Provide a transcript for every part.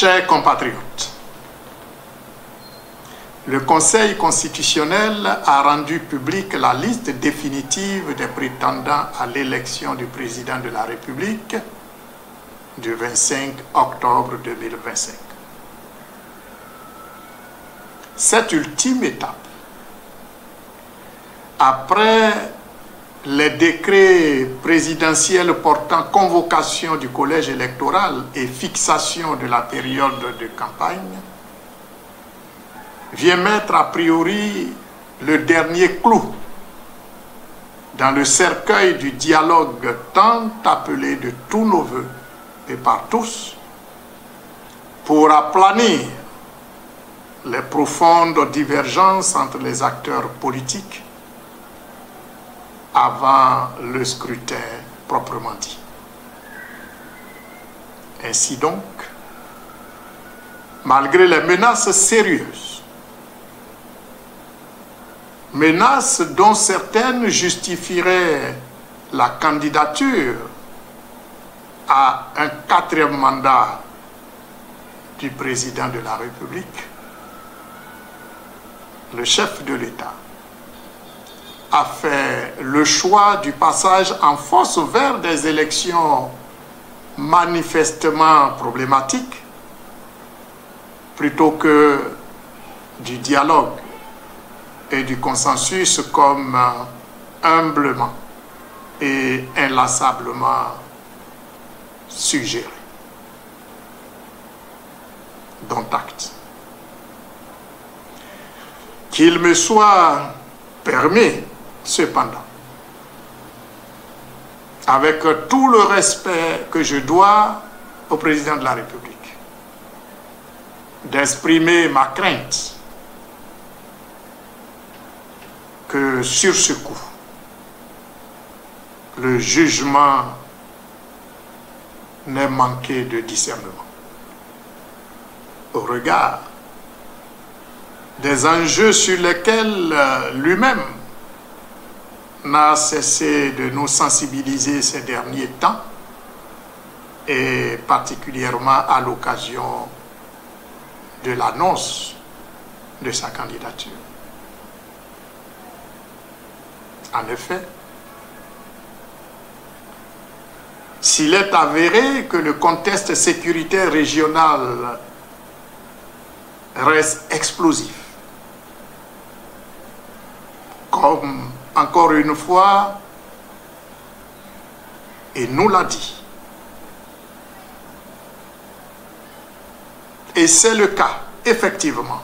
Chers compatriotes, le Conseil constitutionnel a rendu publique la liste définitive des prétendants à l'élection du président de la République du 25 octobre 2025. Cette ultime étape, après les décrets présidentiels portant convocation du collège électoral et fixation de la période de campagne, vient mettre a priori le dernier clou dans le cercueil du dialogue tant appelé de tous nos voeux et par tous pour aplanir les profondes divergences entre les acteurs politiques avant le scrutin proprement dit. Ainsi donc, malgré les menaces sérieuses, menaces dont certaines justifieraient la candidature à un 4e mandat du président de la République, le chef de l'État a fait le choix du passage en force vers des élections manifestement problématiques plutôt que du dialogue et du consensus comme humblement et inlassablement suggéré. Dont acte. Qu'il me soit permis, cependant, avec tout le respect que je dois au président de la République, d'exprimer ma crainte que sur ce coup, le jugement n'ait manqué de discernement. Au regard des enjeux sur lesquels lui-même n'a cessé de nous sensibiliser ces derniers temps, et particulièrement à l'occasion de l'annonce de sa candidature. En effet, s'il est avéré que le contexte sécuritaire régional reste explosif, comme encore une fois, et nous l'a dit, et c'est le cas, effectivement,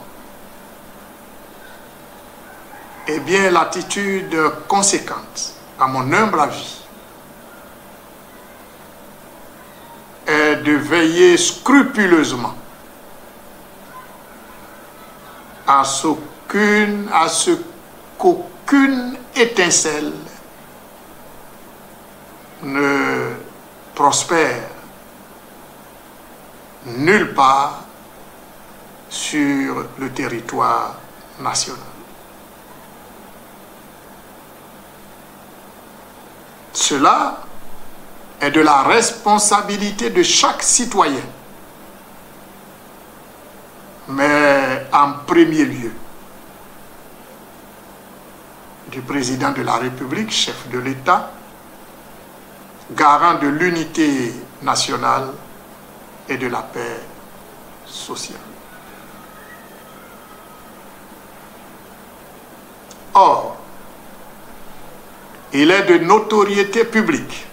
eh bien l'attitude conséquente, à mon humble avis, est de veiller scrupuleusement à ce qu'aucune étincelle ne prospère nulle part sur le territoire national. Cela est de la responsabilité de chaque citoyen, mais en premier lieu du président de la République, chef de l'État, garant de l'unité nationale et de la paix sociale. Or, il est de notoriété publique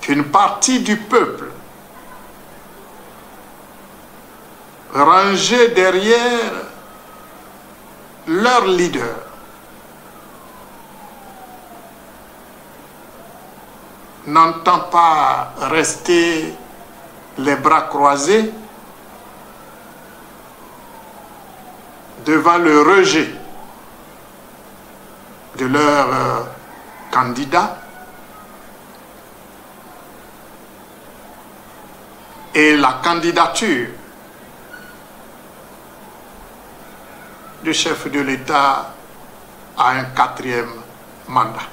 qu'une partie du peuple rangée derrière leur leader n'entend pas rester les bras croisés devant le rejet de leur candidat et la candidature du chef de l'État à un 4e mandat.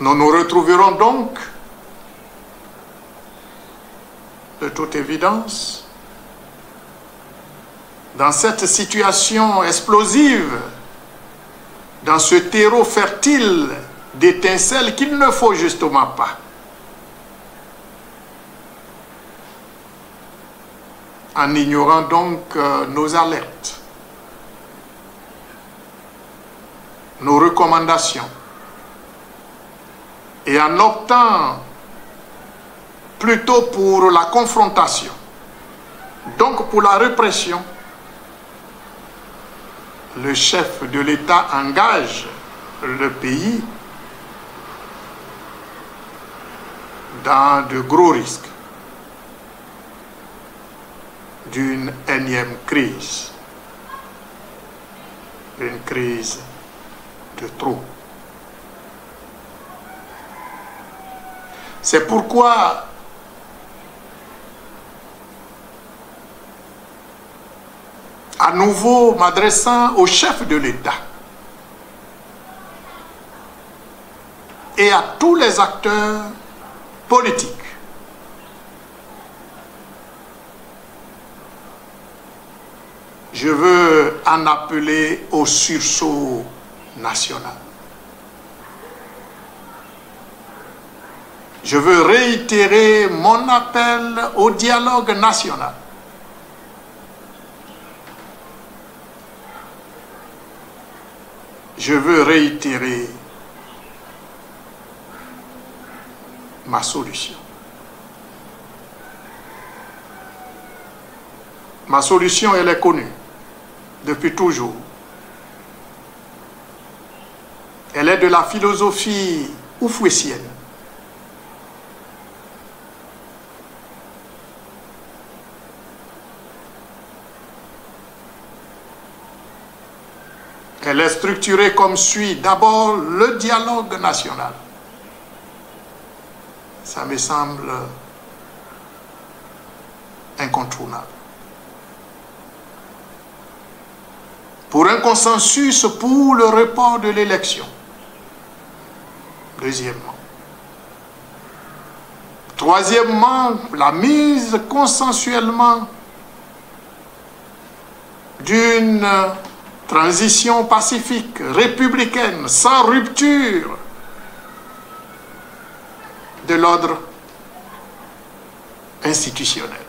Nous nous retrouverons donc, de toute évidence, dans cette situation explosive, dans ce terreau fertile d'étincelles qu'il ne faut justement pas. En ignorant donc nos alertes, nos recommandations, et en optant plutôt pour la confrontation, donc pour la répression, le chef de l'État engage le pays dans de gros risques d'une énième crise, une crise de trop. C'est pourquoi à nouveau m'adressant au chef de l'État et à tous les acteurs politiques, je veux en appeler au sursaut national. Je veux réitérer mon appel au dialogue national. Je veux réitérer ma solution. Ma solution, elle est connue depuis toujours. Elle est de la philosophie oufouessienne. Elle est structurée comme suit. D'abord, le dialogue national. Ça me semble incontournable. Pour un consensus pour le report de l'élection. Deuxièmement. Troisièmement, la mise consensuellement d'une transition pacifique, républicaine, sans rupture de l'ordre institutionnel.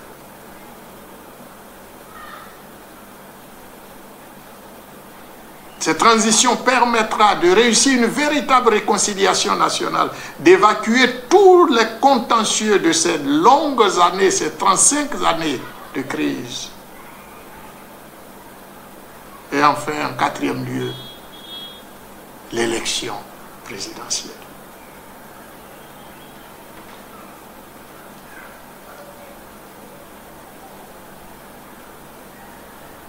Cette transition permettra de réussir une véritable réconciliation nationale, d'évacuer tous les contentieux de ces longues années, ces 35 années de crise. Et enfin, en quatrième lieu, l'élection présidentielle.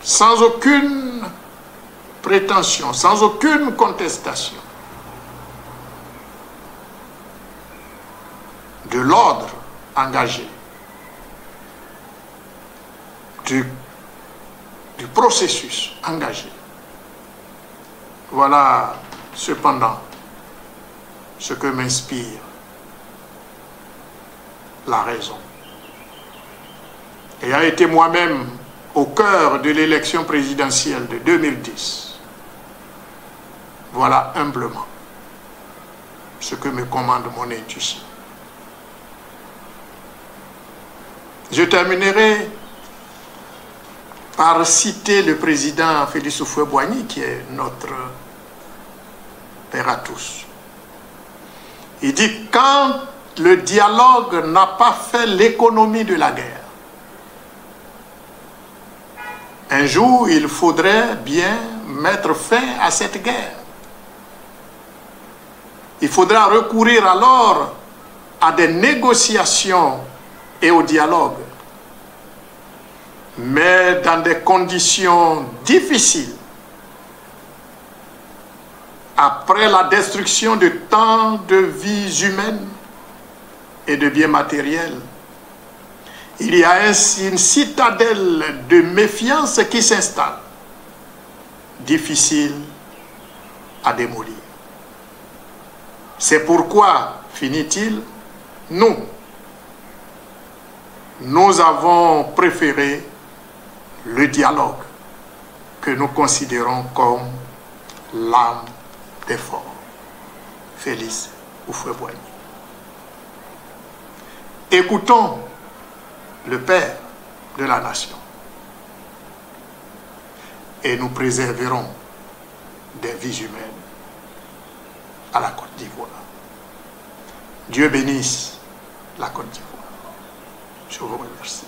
Sans aucune prétention, sans aucune contestation de l'ordre engagé, du processus engagé. Voilà cependant ce que m'inspire la raison. Ayant été moi-même au cœur de l'élection présidentielle de 2010, voilà humblement ce que me commande mon intuition. Je terminerai par citer le président Félix Houphouët-Boigny, qui est notre père à tous. Il dit: quand le dialogue n'a pas fait l'économie de la guerre, un jour il faudrait bien mettre fin à cette guerre. Il faudra recourir alors à des négociations et au dialogue, mais dans des conditions difficiles, après la destruction de tant de vies humaines et de biens matériels. Il y a ainsi une citadelle de méfiance qui s'installe, difficile à démolir. C'est pourquoi, finit-il, nous avons préféré le dialogue que nous considérons comme l'âme des forts. Félix Houphouët-Boigny. Écoutons le Père de la nation et nous préserverons des vies humaines à la Côte d'Ivoire. Dieu bénisse la Côte d'Ivoire. Je vous remercie.